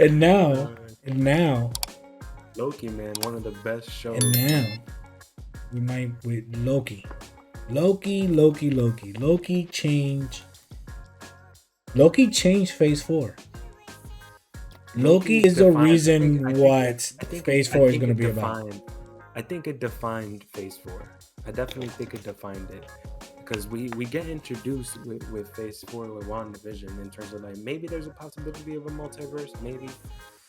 And now, Uh, and now, Loki, man, one of the best and shows. now, we might with Loki. Loki changed. Loki changed Phase 4. Loki Loki is the defined. reason what Phase I 4 is think going to it be about. defined. I think it defined Phase 4. I definitely think it defined it because we get introduced with Phase 4 with WandaVision in terms of like maybe there's a possibility of a multiverse, maybe,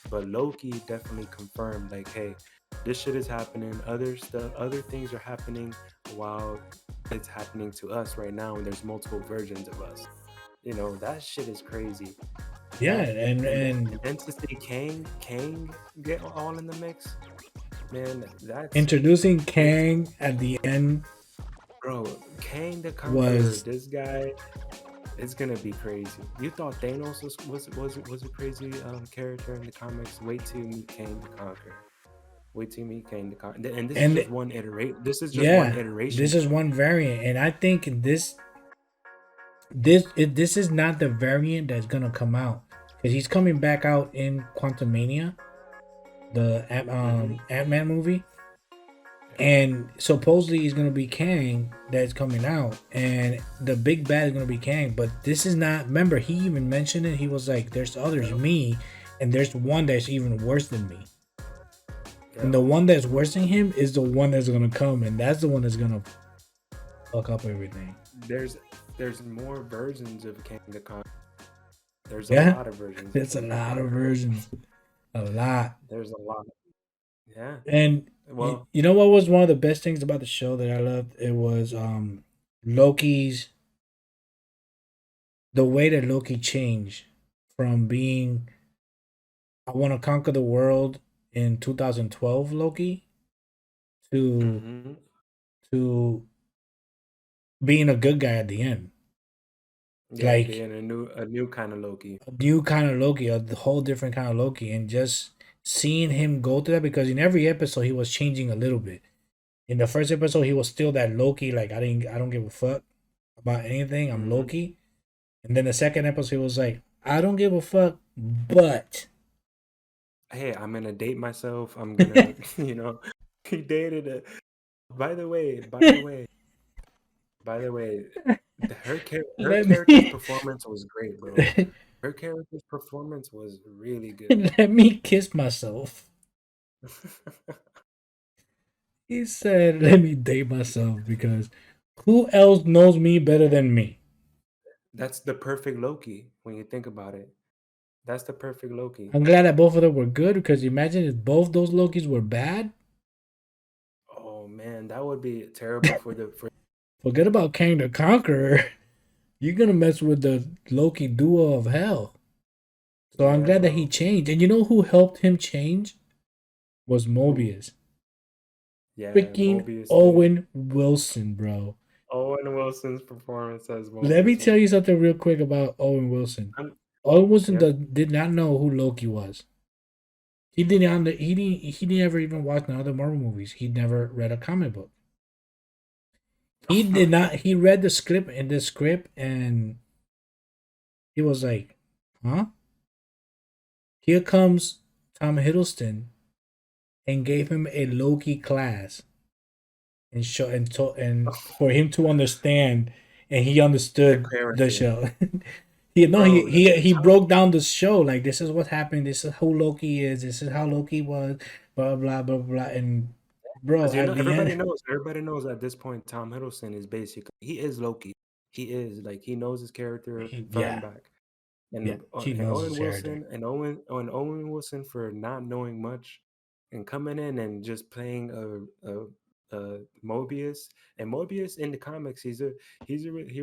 but Loki definitely confirmed like, hey, this shit is happening. Other things are happening while it's happening to us right now, and there's multiple versions of us. You know that shit is crazy. Yeah, That and and then to see Kang get all in the mix, man. That's introducing it's Kang at the end bro. Kang the Conqueror. was This guy is gonna be crazy. You thought Thanos was a crazy character in the comics? Wait till you meet Kang the Conqueror. Wait till you meet Kang the Conqueror. And this is and just one iteration. This is just one yeah, iteration. this is one variant, and I think this is not the variant that's gonna come out because he's coming back out in Quantumania, the Mm-hmm. Ant-Man movie, and supposedly he's gonna be Kang that's coming out, and the big bad is gonna be Kang. But this is not. Remember, he even mentioned it. He was like, "There's others, Yep. me, and there's one that's even worse than me." And Yep. the one that's worse than him is the one that's gonna come, and that's the one that's gonna fuck up everything. There's there's more versions of Kang the Conqueror. There's a Yeah, lot of versions of it's a Kang the lot of Conqueror. versions, a lot. There's a lot. Yeah. And Well, you know what was one of the best things about the show that I loved? It was Loki's the way that Loki changed from being I want to conquer the world in 2012 Loki to hmm to being a good guy at the end. yeah, Like being a new kind of Loki. a new kind of Loki, a whole different kind of Loki, and just seeing him go through that because in every episode he was changing a little bit. In the first episode, he was still that Loki, like I don't give a fuck about anything. I'm hmm Loki. And then the second episode, he was like, I don't give a fuck, but Hey, I'm gonna date myself. I'm gonna, he dated a. By the way, by the way, by the way, her let character's me performance was great, bro. Her character's performance was really good. let me kiss myself. He said, let me date myself because who else knows me better than me? That's the perfect Loki when you think about it. That's the perfect Loki. I'm glad that both of them were good because imagine if both those Lokis were bad. Oh man, that would be terrible for. Forget about Kang the Conqueror. You're gonna mess with the Loki duo of hell. So I'm Yeah, glad that he bro. changed. And you know who helped him change? Was Who? Mobius. Yeah, Freaking Mobius did. Owen Wilson, bro. Owen Wilson's performance as Let me Mobius tell was. you something real quick about Owen Wilson. I'm, Owen Wilson yeah. did not know who Loki was. He didn't ever even watch none of the Marvel movies. He never read a comic book. He did not. He read the script and he was like, "Huh?" Here comes Tom Hiddleston and gave him a Loki class and for him to understand, and he The understood the character, show. he no he bro. he he broke down the show like this is what happened. This is who Loki is. This is how Loki was. Blah blah blah blah. And bro, Because at the everybody end, knows. Everybody knows at this point, Tom Hiddleston is basically he is Loki. He is like he knows his character front and yeah, back. yeah, he And knows his character. Owen Wilson for not knowing much and coming in and just playing a Mobius. And Mobius in the comics, he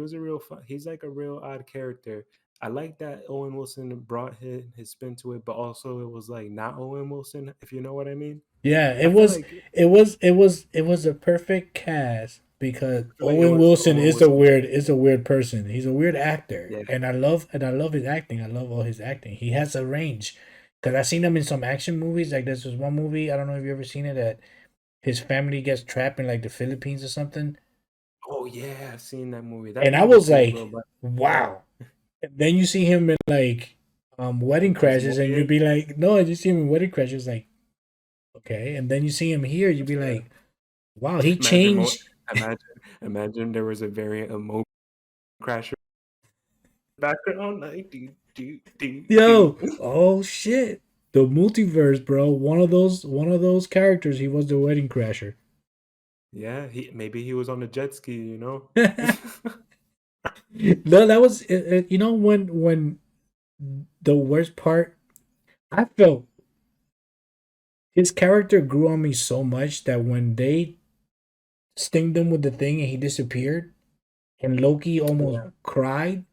was a real he's like a real odd character. I like that Owen Wilson brought his spin to it, but also it was like not Owen Wilson, if you know what I mean. Yeah, I feel like it was a perfect cast because I feel like it Owen was Wilson Owen Wilson. is a weird person. He's a weird actor, Yeah, and I love his acting. I love all his acting. He has a range Because I've seen him in some action movies. Like there's this one movie, I don't know if you ever seen it, that his family gets trapped in like the Philippines or something. Oh yeah, I've seen that movie. That And I movie was cool, bro. like, But wow. And then you see him in like Wedding as Crashes, and you'd Morbius, be like, no, I just see him in Wedding Crashes, like, okay. And then you see him here, you'd be yeah. like, wow, he Imagine, changed. imagine there was a variant of Mo Crasher background, like do. Yo, oh shit. The multiverse, bro. One of those characters, he was the Wedding Crasher. Yeah, maybe he was on a jet ski, you know. No, that was when the worst part, I felt his character grew on me so much that when they stinged him with the thing and he disappeared and Loki almost Yeah, cried,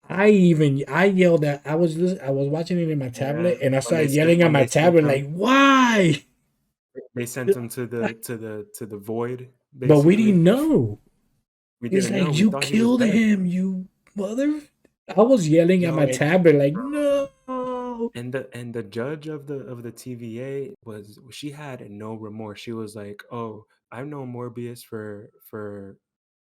I yelled at I was watching it in my yeah. tablet and I started yelling at When my they sent tablet him, like, why? to the void, But we basically. didn't know. We He's didn't know. like, We you thought he was killed dead. him, you mother. I was yelling at Yo, my tablet like, no. and the judge of the TVA was she had no remorse. She was like, "Oh, I've known Morbius for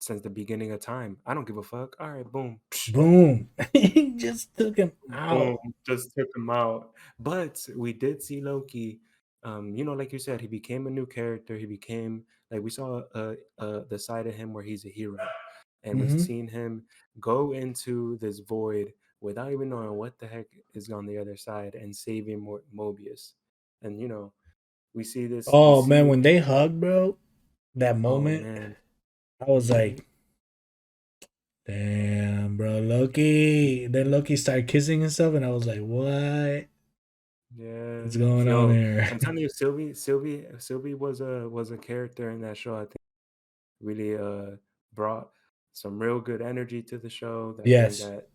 since the beginning of time. I don't give a fuck. All right, boom, psh, Boom. He just took him boom, out. just took him out." But we did see Loki. Like you said, he became a new character. He became like we saw the side of him where he's a hero, and we've Hmm. seen him go into this void without even knowing what the heck is on the other side and saving Mobius. And we see this. We Oh man, see. when they hug, bro, that Oh moment, man. I was Hmm. like, damn, bro, Loki. Then Loki started kissing himself, and I was like, what Yeah. is going on Yo, here? I'm telling you, Sylvie was a character in that show. I think really brought some real good energy to the show. I think Yes, that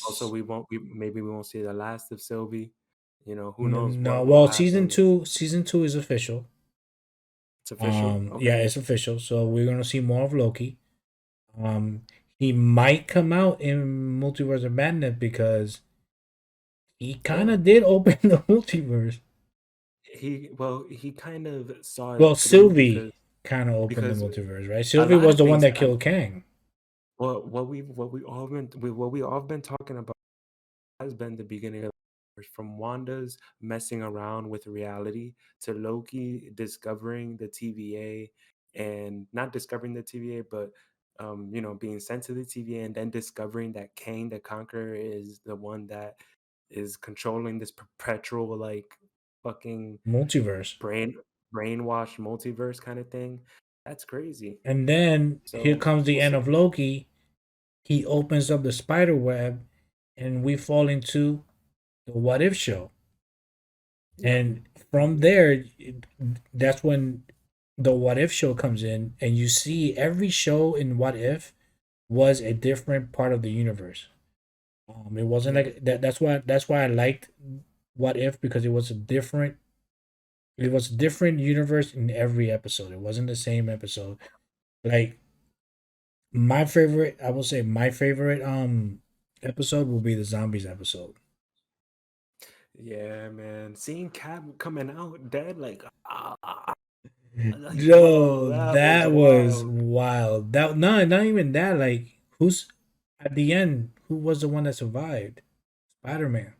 also yes. we won't see the last of Sylvie. Who knows No, what will well, season happen. two, season two is official. It's official. Yeah, Okay. it's official. So we're gonna see more of Loki. Um, he might come out in Multiverse of Madness because he kind Yeah. of did open the multiverse. He kind of saw Well, it through Sylvie kind of opened the because multiverse, right? a Sylvie lot was of the one things that killed Kang. what we all been talking about has been the beginning of from Wanda's messing around with reality to Loki discovering the TVA and not discovering the TVA, but being sent to the TVA and then discovering that Kang the Conqueror is the one that is controlling this perpetual like fucking Multiverse. brain brainwashed multiverse kind of thing. That's crazy. And then here So comes the we'll end see. of Loki. He opens up the spider web, and we fall into the What If show. Yep. And from there, that's when the What If show comes in, and you see every show in What If was a different part of the universe. It wasn't Yeah. like that. That's why I liked What If, because it was a different universe in every episode. It wasn't the same episode. Like my favorite, I will say my favorite episode will be the zombies episode. Yeah, man. Seeing Cap coming out dead, like bro, Yo, that was that was wild. wild. That not even that. Like who's at the end? Who was the one that survived? Spider Man.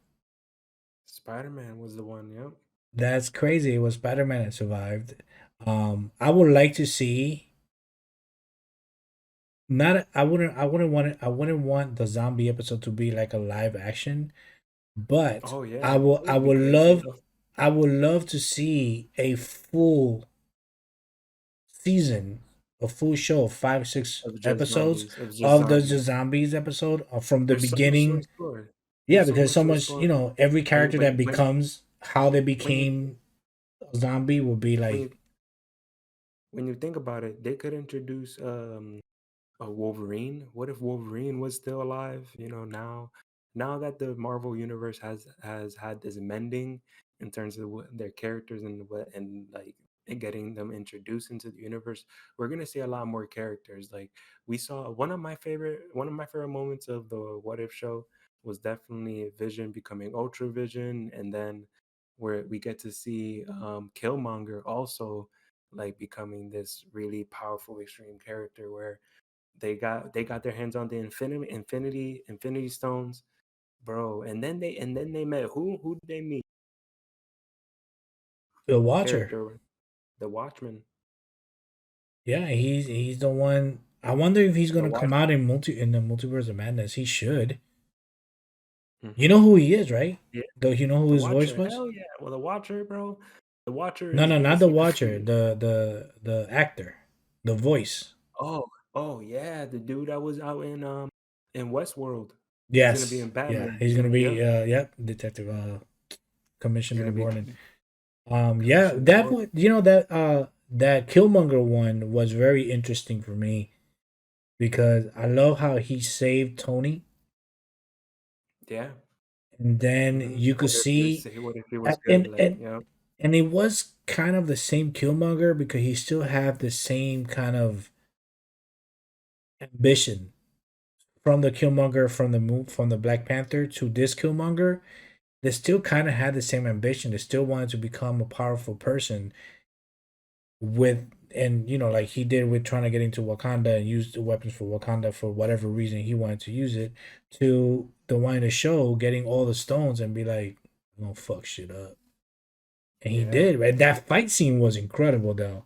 Spider-Man was the one, yep. That's crazy. It was Spider Man that survived. I would like to see. Not. I wouldn't. I wouldn't want it. I wouldn't want the zombie episode to be like a live action. But Oh yeah, I will. that I would be would crazy love. though. I would love to see a full season, a full show, 5, 6 Of just episodes zombies, of just of the zombies. zombies episode from the There's so much to beginning. explore. Yeah, There's so because much so to much, explore. every When character that becomes how they when you became a zombie will be when like you when you think about it, they could introduce a Wolverine. What if Wolverine was still alive? Now that the Marvel universe has had this mending in terms of their characters and like and getting them introduced into the universe, we're gonna see a lot more characters. Like we saw one of my favorite moments of the What If show was definitely Vision becoming Ultra Vision, and then where we get to see Killmonger also like becoming this really powerful extreme character where they got their hands on the infinity stones, bro. And then they met who did they meet? The Watcher. Character, the Watchman. Yeah, he's the one. I wonder if he's The gonna come out Watchman. in the Multiverse of Madness. He should. You Hmm. know who he is, right? Yeah, Though you know who the his voice Watcher. was? Hell yeah. Well, the Watcher, bro. The Watcher No, is no, not the Watcher. basically The actor, the voice. oh, oh yeah, the dude that was out in Westworld. He's gonna be Yes, in yeah, Batman. he's gonna be. Yep. Yep, Detective He's Commissioner gonna be Gordon. Yeah, Commissioner that Gordon. one. You know that Killmonger one was very interesting for me because I love how he saved Tony, Yeah. and then Hmm. you could see, What if he was good? and Like, and yeah, and it was kind of the same Killmonger because he still had the same kind of ambition from the Killmonger from the Black Panther to this Killmonger. They still kind of had the same ambition. They still wanted to become a powerful person with, and like he did with trying to get into Wakanda and use the weapons for Wakanda for whatever reason he wanted to use it, to the one in the show getting all the stones and be like, "I'm gonna fuck shit up." And he yeah, did, right? That fight scene was incredible though.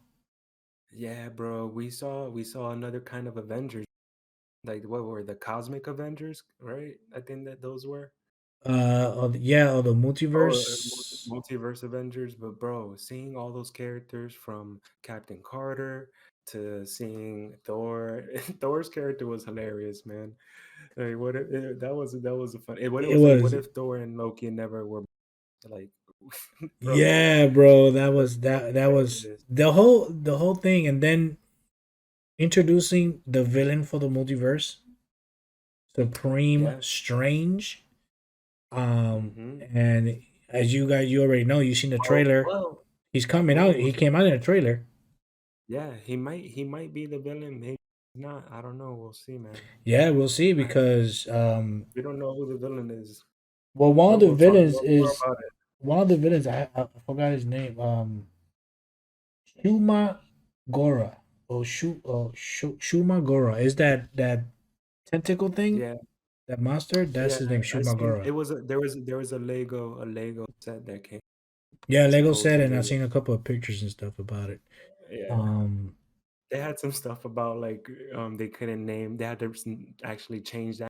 yeah, bro. We saw another kind of Avengers. Like, what were the Cosmic Avengers, right? I think that those were. Yeah, of the Or multiverse. multiverse Avengers, but bro, seeing all those characters from Captain Carter to seeing Thor, Thor's character was hilarious, man. Like, what if, that was a fun. What it It was like, what was, if Thor and Loki never were like, bro? yeah, bro. That That's was that was hilarious. the whole thing, and then introducing the villain for the multiverse, Supreme Yeah. Strange. Mm-hmm. And as you already know, you've seen the Oh trailer. well. He's coming out. Oh He came out in a trailer. yeah. He might be the villain. Maybe not. I don't know. We'll see, man. Yeah, we'll see I, because we don't know who the villain is, well, one of but the we'll talk villains more is about it. one of the villains. I forgot his name. Shuma Gora. Shuma Gora. Is that tentacle thing? Yeah. That monster? That's Yeah, his name, I Shuma seen Gora. it was there was a Lego set that came Yeah, Lego said, and I've supposedly. seen a couple of pictures and stuff about it. Yeah, Um, they had some stuff about like they couldn't name. They had to actually change that